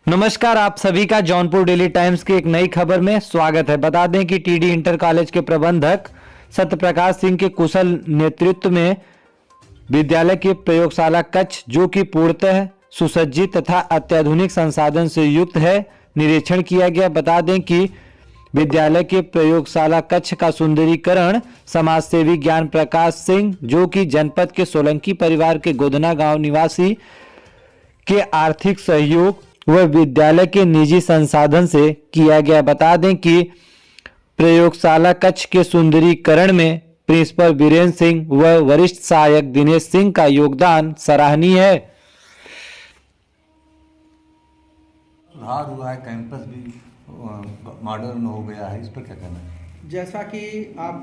नमस्कार, आप सभी का जौनपुर डेली टाइम्स की एक नई खबर में स्वागत है। बता दें कि टीडी इंटर कॉलेज के प्रबंधक सत्यप्रकाश सिंह के कुशल नेतृत्व में विद्यालय की प्रयोगशाला कक्ष, जो कि पूर्णतः सुसज्जित तथा अत्याधुनिक संसाधन से युक्त है, निरीक्षण किया गया। बता दें कि विद्यालय के प्रयोगशाला कक्ष का सुंदरीकरण समाजसेवी ज्ञान प्रकाश सिंह, जो कि जनपद के सोलंकी परिवार के गोदना गांव निवासी, के आर्थिक सहयोग व विद्यालय के निजी संसाधन से किया गया। बता दें कि प्रयोगशाला कक्ष के सुंदरीकरण में प्रिंसिपल वीरेंद्र सिंह व वरिष्ठ सहायक दिनेश सिंह का योगदान सराहनीय है। सुधार हुआ है, कैंपस भी मॉडर्न हो गया है, इस पर क्या कहना है? जैसा कि आप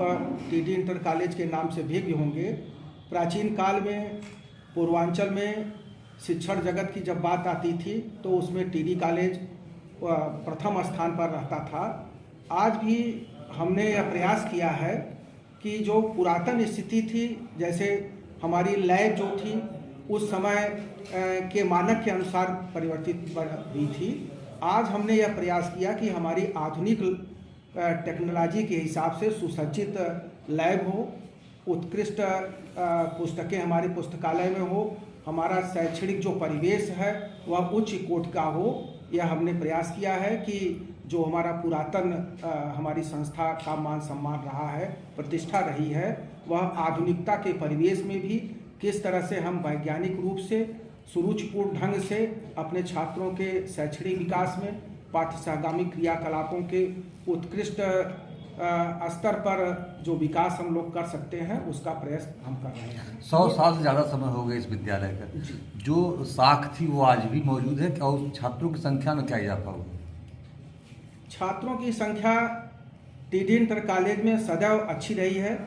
टीडी इंटर कॉलेज के नाम से विज्ञ होंगे, प्राचीन काल में पूर्वांचल में शिक्षण जगत की जब बात आती थी तो उसमें टीडी कॉलेज प्रथम स्थान पर रहता था। आज भी हमने यह प्रयास किया है कि जो पुरातन स्थिति थी, जैसे हमारी लैब जो थी उस समय के मानक के अनुसार परिवर्तित हुई थी। आज हमने यह प्रयास किया कि हमारी आधुनिक टेक्नोलॉजी के हिसाब से सुसज्जित लैब हो, उत्कृष्ट पुस्तकें हमारे पुस्तकालय में हो, हमारा शैक्षणिक जो परिवेश है वह उच्च कोटि का हो। यह हमने प्रयास किया है कि जो हमारा पुरातन हमारी संस्था का मान सम्मान रहा है, प्रतिष्ठा रही है, वह आधुनिकता के परिवेश में भी किस तरह से हम वैज्ञानिक रूप से सुरुचिपूर्ण ढंग से अपने छात्रों के शैक्षणिक विकास में, पाठ्य सहगामी क्रियाकलापों के उत्कृष्ट स्तर पर जो विकास हम लोग कर सकते हैं, उसका प्रयास हम कर रहे हैं। 100 साल से ज़्यादा समय हो गया इस विद्यालय का। जो साख थी वो आज भी मौजूद है क्या? उस छात्रों की संख्या में क्या इजाफा हुआ? छात्रों की संख्या टीडी इंटर कॉलेज में सदैव अच्छी रही है।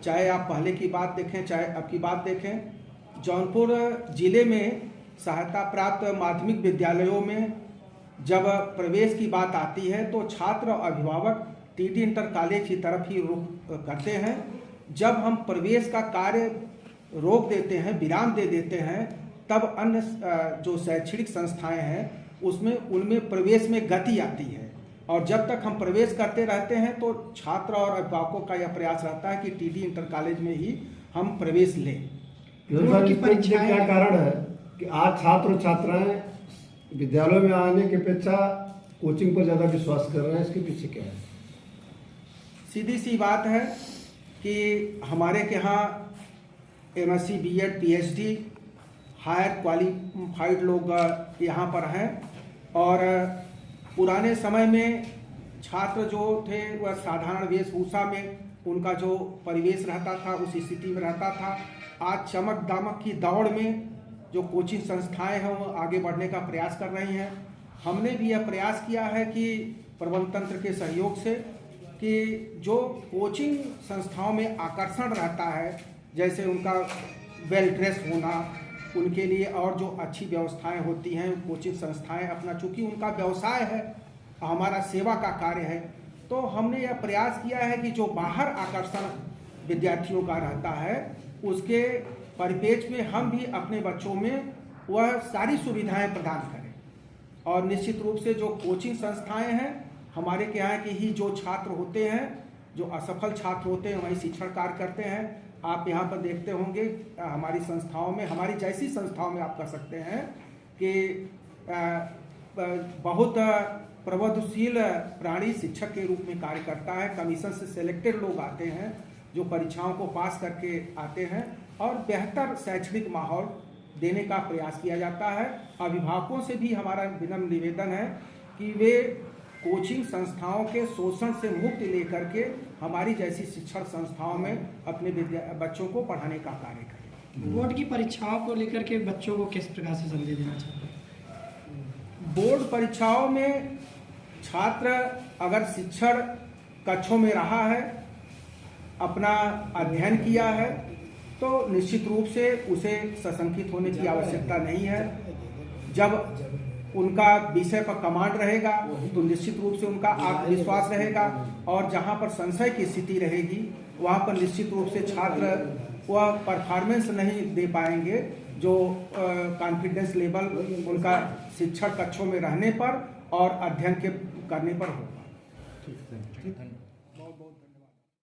चाहे आप पहले की बात देखें, चाहे अब की बात देखें। जौनपुर जिले में सहायता प्राप्त माध्यमिक विद्यालयों में जब प्रवेश की बात आती है तो छात्र और अभिभावक टीडी इंटर कॉलेज की तरफ ही रुख करते हैं। जब हम प्रवेश का कार्य रोक देते हैं, विराम दे देते हैं, तब अन्य जो शैक्षणिक संस्थाएं हैं उसमें उनमें प्रवेश में गति आती है। और जब तक हम प्रवेश करते रहते हैं तो छात्र और अभिभावकों का यह प्रयास रहता है कि टीडी इंटर कॉलेज में ही हम प्रवेश लें। क्या कारण है कि आज छात्र छात्राएं विद्यालयों में आने की अपेक्षा कोचिंग पर ज़्यादा विश्वास कर रहे हैं? इसके पीछे क्या है? सीधी सी बात है कि हमारे के यहाँ MSc B.Ed PhD higher qualified लोग यहाँ पर हैं। और पुराने समय में छात्र जो थे वह साधारण वेशभूषा में उनका जो परिवेश रहता था उस स्थिति में रहता था। आज चमक दामक की दौड़ में जो कोचिंग संस्थाएं हैं वो आगे बढ़ने का प्रयास कर रही हैं। हमने भी यह प्रयास किया है कि प्रबंध तंत्र के सहयोग से कि जो कोचिंग संस्थाओं में आकर्षण रहता है, जैसे उनका वेल ड्रेस होना, उनके लिए और जो अच्छी व्यवस्थाएं होती हैं कोचिंग संस्थाएं अपना, चूँकि उनका व्यवसाय है, हमारा सेवा का कार्य है, तो हमने यह प्रयास किया है कि जो बाहर आकर्षण विद्यार्थियों का रहता है उसके परिपेक्ष में हम भी अपने बच्चों में वह सारी सुविधाएं प्रदान करें। और निश्चित रूप से जो कोचिंग संस्थाएं हैं हमारे के यहाँ के ही जो छात्र होते हैं, जो असफल छात्र होते हैं, वही शिक्षण कार्य करते हैं। आप यहाँ पर देखते होंगे हमारी संस्थाओं में, हमारी जैसी संस्थाओं में आप कह सकते हैं कि बहुत प्रबुद्धशील प्राणी शिक्षक के रूप में कार्य करता है। कमीशन से सिलेक्टेड लोग आते हैं जो परीक्षाओं को पास करके आते हैं और बेहतर शैक्षणिक माहौल देने का प्रयास किया जाता है। अभिभावकों से भी हमारा विनम्र निवेदन है कि वे कोचिंग संस्थाओं के शोषण से मुक्ति लेकर के हमारी जैसी शिक्षण संस्थाओं में अपने बच्चों को पढ़ाने का कार्य करें। बोर्ड की परीक्षाओं को लेकर के बच्चों को किस प्रकार से संदेश देना चाहते हैं? बोर्ड परीक्षाओं में छात्र अगर शिक्षण कक्षों में रहा है, अपना अध्ययन किया है, तो निश्चित रूप से उसे सशंकित होने की आवश्यकता नहीं है। जब उनका विषय पर कमांड रहेगा तो निश्चित रूप से उनका आत्मविश्वास रहेगा। और जहाँ पर संशय की स्थिति रहेगी वहाँ पर निश्चित रूप से छात्र वह परफॉर्मेंस नहीं दे पाएंगे जो कॉन्फिडेंस लेवल उनका शिक्षण कक्षों में रहने पर और अध्ययन के करने पर होगा। ठीक है। बहुत बहुत